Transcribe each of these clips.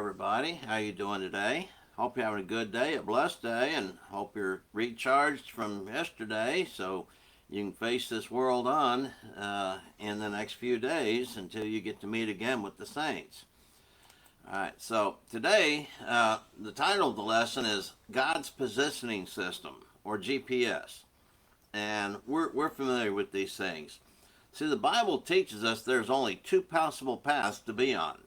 everybody. How you doing today? Hope you're having a good day, a blessed day, and hope you're recharged from yesterday so you can face this world on in the next few days until you get to meet again with the saints. All right, so today the title of the lesson is God's Positioning System, or GPS. And we're familiar with these things. See, the Bible teaches us there's only two possible paths to be on.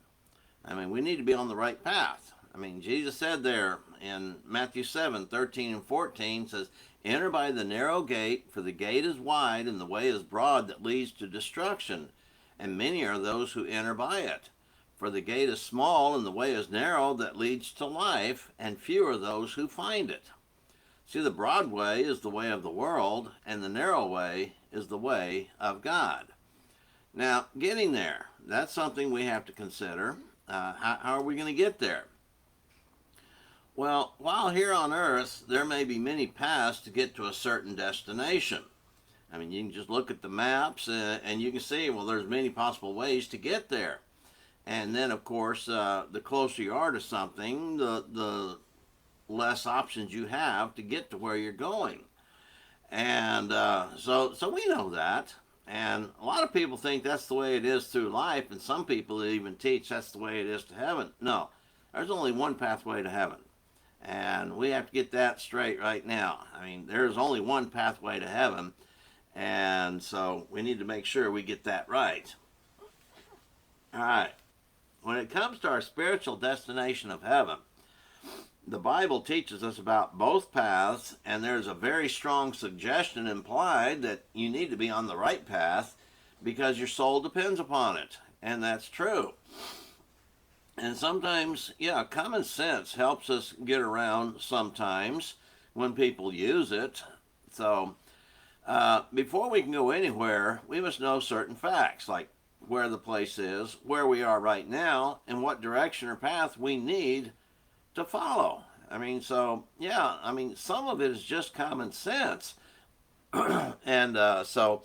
I mean, we need to be on the right path. I mean, Jesus said there in Matthew 7:13 and 14 says, enter by the narrow gate, for the gate is wide and the way is broad that leads to destruction, and many are those who enter by it. For the gate is small and the way is narrow that leads to life, and few are those who find it. See, the broad way is the way of the world, and the narrow way is the way of God. Now, getting there, that's something we have to consider. How are we going to get there? Well, while here on earth, there may be many paths to get to a certain destination. I mean, you can just look at the maps and you can see, well, there's many possible ways to get there. And then, of course, the closer you are to something, the less options you have to get to where you're going. And so we know that. And a lot of people think that's the way it is through life, and some people even teach that's the way it is to heaven. No, there's only one pathway to heaven. And we have to get that straight right now. I mean, there's only one pathway to heaven, and so we need to make sure we get that right. All right. When it comes to our spiritual destination of heaven, the Bible teaches us about both paths, and there's a very strong suggestion implied that you need to be on the right path because your soul depends upon it, and that's true. And sometimes, common sense helps us get around sometimes when people use it. So before we can go anywhere, we must know certain facts, like where the place is, where we are right now, and what direction or path we need to follow. I mean, some of it is just common sense. And so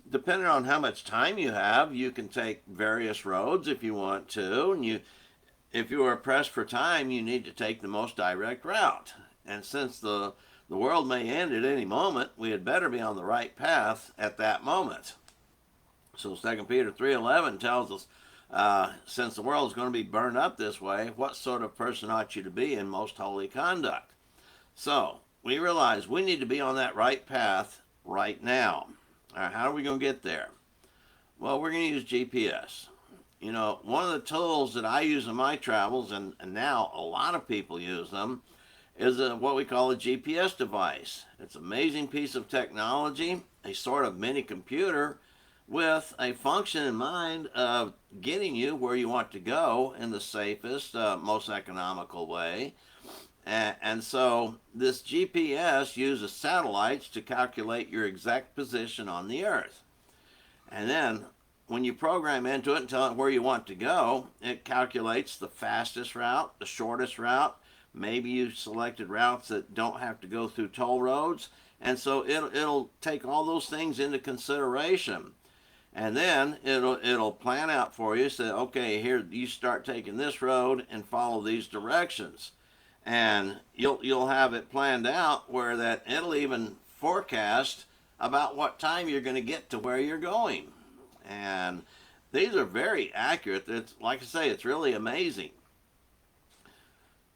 depending on how much time you have, you can take various roads if you want to, and if you are pressed for time, you need to take the most direct route. And since the world may end at any moment, we had better be on the right path at that moment. So 2 Peter 3:11 tells us, since the world is going to be burned up this way, what sort of person ought you to be in most holy conduct? So we realize we need to be on that right path right now. All right, how are we going to get there? Well, we're going to use GPS. You know, one of the tools that I use in my travels, and now a lot of people use them, is what we call a GPS device. It's an amazing piece of technology, a sort of mini computer with a function in mind of getting you where you want to go in the safest, most economical way. And so this GPS uses satellites to calculate your exact position on the earth. And then when you program into it and tell it where you want to go, it calculates the fastest route, the shortest route. Maybe you selected routes that don't have to go through toll roads. And so it'll take all those things into consideration. And then it'll plan out for you, say, okay, here you start taking this road and follow these directions. And you'll have it planned out where that it'll even forecast about what time you're going to get to where you're going. And these are very accurate. It's, like I say, it's really amazing.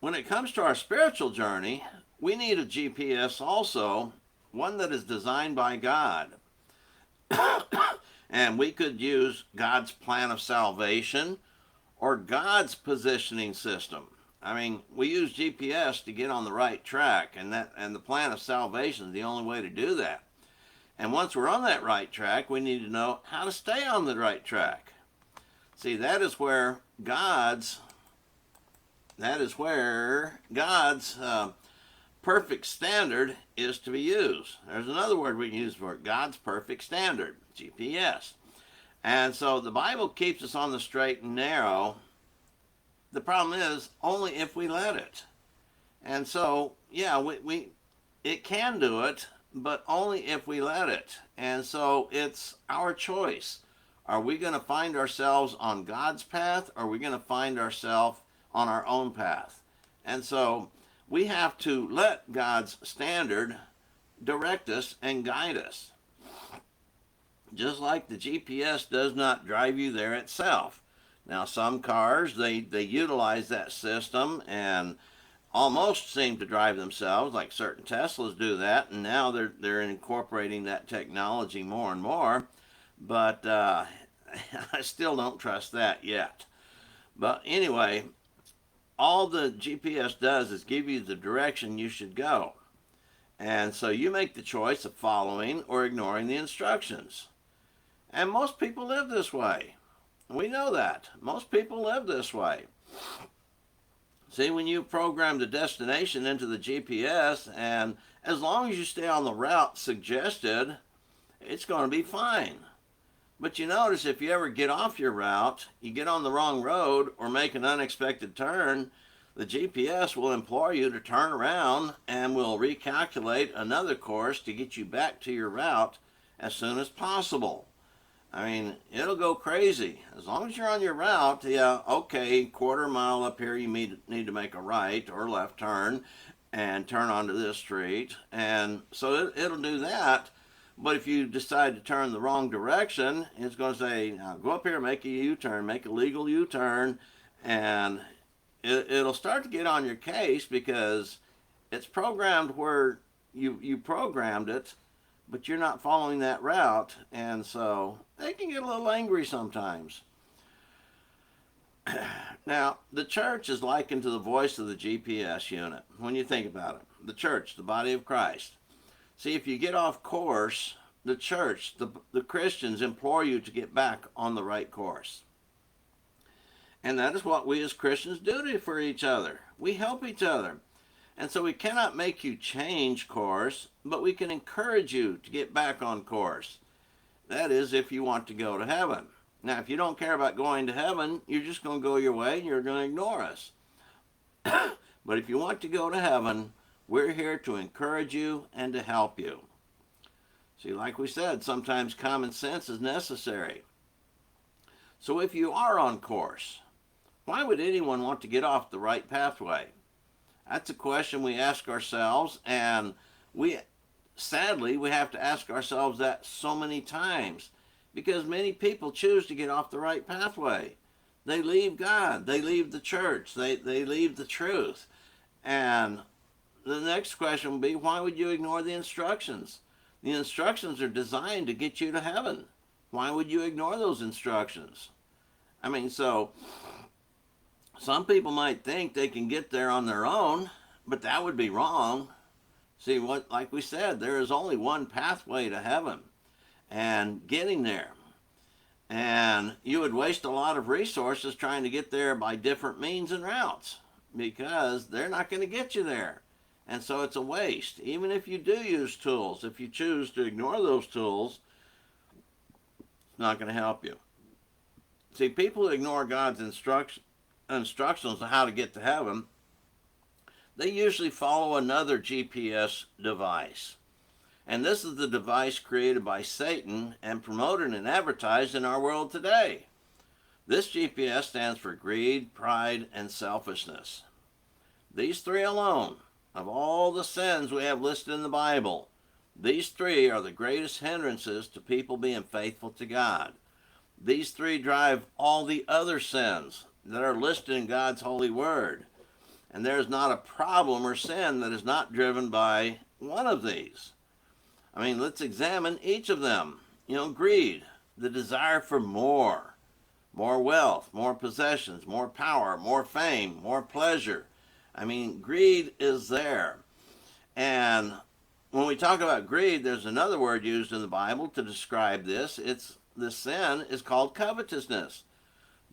When it comes to our spiritual journey, we need a GPS also, one that is designed by God. And we could use God's plan of salvation or God's positioning system. I mean, we use GPS to get on the right track, and the plan of salvation is the only way to do that. And once we're on that right track, we need to know how to stay on the right track. See, that is where God's perfect standard is to be used. There's another word we can use for it, God's perfect standard, GPS. And so the Bible keeps us on the straight and narrow. The problem is only if we let it. And so, it can do it, but only if we let it. And so it's our choice. Are we going to find ourselves on God's path, or are we going to find ourselves on our own path. And so we have to let God's standard direct us and guide us. Just like the GPS does not drive you there itself. Now, some cars, they utilize that system and almost seem to drive themselves, like certain Teslas do that, and now they're incorporating that technology more and more. But I still don't trust that yet. But anyway, all the GPS does is give you the direction you should go. And so you make the choice of following or ignoring the instructions. And most people live this way. We know that. Most people live this way. See, when you program the destination into the GPS, and as long as you stay on the route suggested, it's going to be fine. But you notice if you ever get off your route, you get on the wrong road or make an unexpected turn, the GPS will implore you to turn around and will recalculate another course to get you back to your route as soon as possible. I mean, it'll go crazy. As long as you're on your route, yeah, okay, quarter mile up here, you need to make a right or left turn and turn onto this street. And so it'll do that. But if you decide to turn the wrong direction, it's going to say, now go up here, make a U-turn, make a legal U-turn, and it'll start to get on your case because it's programmed where you programmed it, but you're not following that route, and so they can get a little angry sometimes. Now, the church is likened to the voice of the GPS unit, when you think about it. The church, the body of Christ. See, if you get off course, the church, the Christians implore you to get back on the right course. And that is what we as Christians do for each other. We help each other. And so we cannot make you change course, but we can encourage you to get back on course. That is, if you want to go to heaven. Now, if you don't care about going to heaven, you're just going to go your way and you're going to ignore us. But if you want to go to heaven, we're here to encourage you and to help you. See, like we said, sometimes common sense is necessary. So if you are on course, why would anyone want to get off the right pathway? That's a question we ask ourselves, and sadly, we have to ask ourselves that so many times because many people choose to get off the right pathway. They leave God, they leave the church, they leave the truth. And the next question will be, why would you ignore the instructions? The instructions are designed to get you to heaven. Why would you ignore those instructions? I mean, so some people might think they can get there on their own, but that would be wrong. See, like we said, there is only one pathway to heaven and getting there. And you would waste a lot of resources trying to get there by different means and routes because they're not going to get you there. And so it's a waste. Even if you do use tools, if you choose to ignore those tools, it's not going to help you. See, people who ignore God's instructions on how to get to heaven, they usually follow another GPS device. And this is the device created by Satan and promoted and advertised in our world today. This GPS stands for greed, pride, and selfishness. These three alone, of all the sins we have listed in the Bible, these three are the greatest hindrances to people being faithful to God. These three drive all the other sins that are listed in God's holy word. And there is not a problem or sin that is not driven by one of these. I mean, let's examine each of them. Greed, the desire for more wealth, more possessions, more power, more fame, more pleasure. I mean, greed is there. And when we talk about greed, there's another word used in the Bible to describe this. This sin is called covetousness.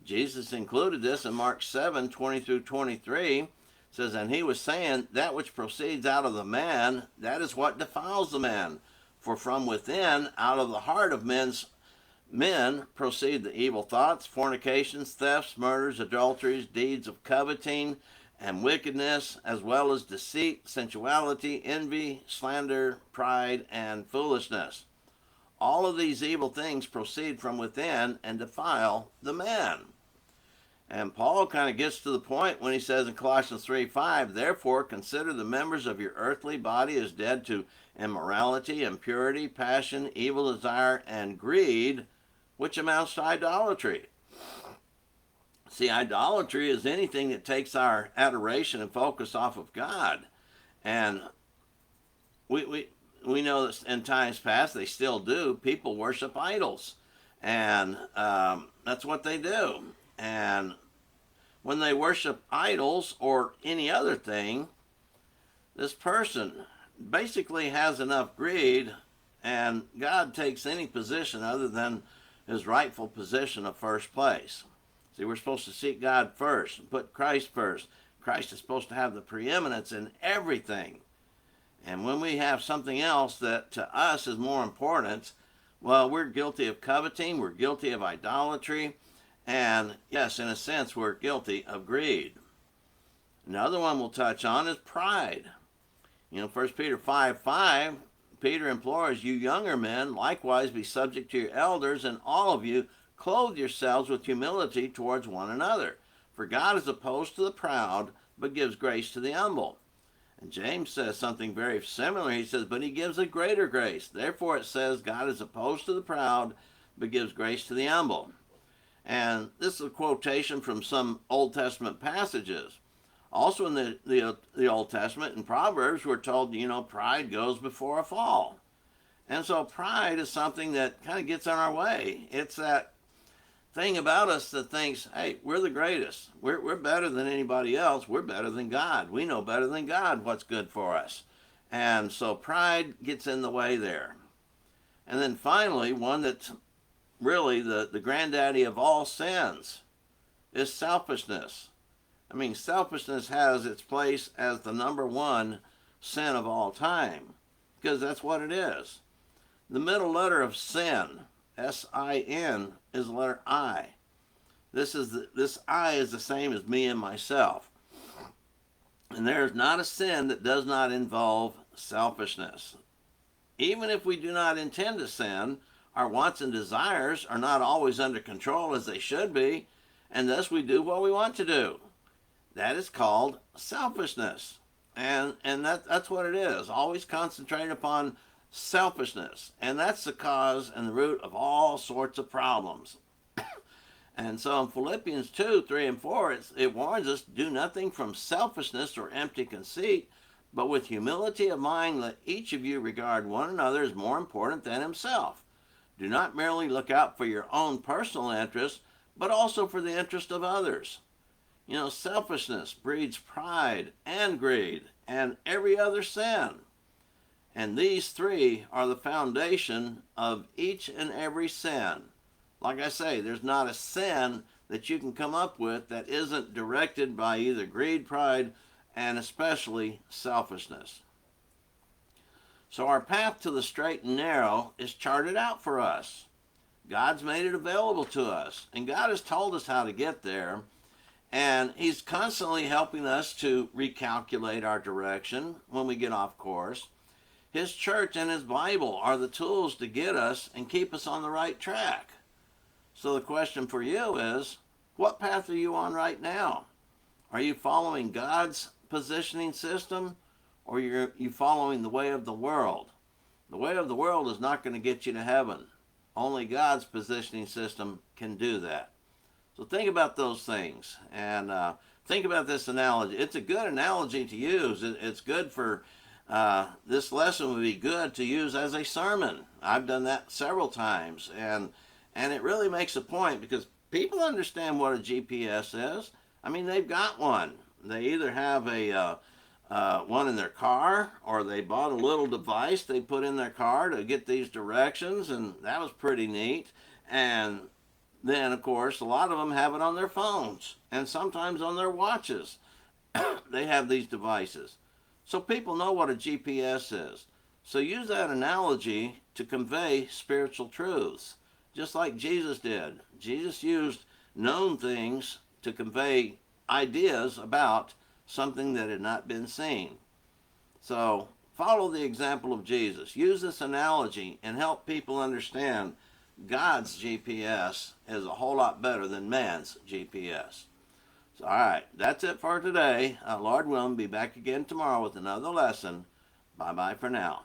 Jesus included this in Mark 7, 20 through 23. It says, and he was saying, that which proceeds out of the man, that is what defiles the man. For from within, out of the heart of men proceed the evil thoughts, fornications, thefts, murders, adulteries, deeds of coveting, and wickedness, as well as deceit, sensuality, envy, slander, pride, and foolishness. All of these evil things proceed from within and defile the man. And Paul kind of gets to the point when he says in Colossians 3:5, therefore consider the members of your earthly body as dead to immorality, impurity, passion, evil desire, and greed, which amounts to idolatry. See, idolatry is anything that takes our adoration and focus off of God. And we know that in times past, they still do. People worship idols. And that's what they do. And when they worship idols or any other thing, this person basically has enough greed, and God takes any position other than his rightful position of first place. See, we're supposed to seek God first and put Christ first. Christ is supposed to have the preeminence in everything. And when we have something else that to us is more important, well, we're guilty of coveting, we're guilty of idolatry, and yes, in a sense, we're guilty of greed. Another one we'll touch on is pride. 1 Peter 5:5, Peter implores you younger men, likewise be subject to your elders, and all of you clothe yourselves with humility towards one another. For God is opposed to the proud, but gives grace to the humble. And James says something very similar. He says, but he gives a greater grace. Therefore it says, God is opposed to the proud, but gives grace to the humble. And this is a quotation from some Old Testament passages. Also in the Old Testament, in Proverbs, we're told, pride goes before a fall. And so pride is something that kind of gets in our way. It's that thing about us that thinks, hey, we're the greatest. We're better than anybody else. We're better than God. We know better than God what's good for us. And so pride gets in the way there. And then finally, one that's really the granddaddy of all sins is selfishness. I mean, selfishness has its place as the number one sin of all time, because that's what it is. The middle letter of sin, S-I-N, is the letter I. This I is the same as me and myself. And there is not a sin that does not involve selfishness. Even if we do not intend to sin, our wants and desires are not always under control as they should be, and thus we do what we want to do. That is called selfishness. And that's what it is. Always concentrating upon selfishness. And that's the cause and the root of all sorts of problems. And so in Philippians 2:3-4, it warns us, do nothing from selfishness or empty conceit, but with humility of mind let each of you regard one another as more important than himself. Do not merely look out for your own personal interests, but also for the interest of others. Selfishness breeds pride and greed and every other sin. And these three are the foundation of each and every sin. Like I say, there's not a sin that you can come up with that isn't directed by either greed, pride, and especially selfishness. So our path to the straight and narrow is charted out for us. God's made it available to us, and God has told us how to get there. And he's constantly helping us to recalculate our direction when we get off course. His church and his Bible are the tools to get us and keep us on the right track. So the question for you is, what path are you on right now? Are you following God's positioning system, or are you following the way of the world? The way of the world is not going to get you to heaven. Only God's positioning system can do that. So think about those things, and think about this analogy. It's a good analogy to use. It's good for, this lesson would be good to use as a sermon. I've done that several times, and it really makes a point because people understand what a GPS is. I mean, they've got one. They either have a one in their car, or they bought a little device they put in their car to get these directions, and that was pretty neat. And then, of course, a lot of them have it on their phones and sometimes on their watches. They have these devices. So people know what a GPS is. So use that analogy to convey spiritual truths, just like Jesus did. Jesus used known things to convey ideas about something that had not been seen. So follow the example of Jesus. Use this analogy and help people understand God's GPS is a whole lot better than man's GPS. So, all right, that's it for today. Lord willing, be back again tomorrow with another lesson. Bye bye for now.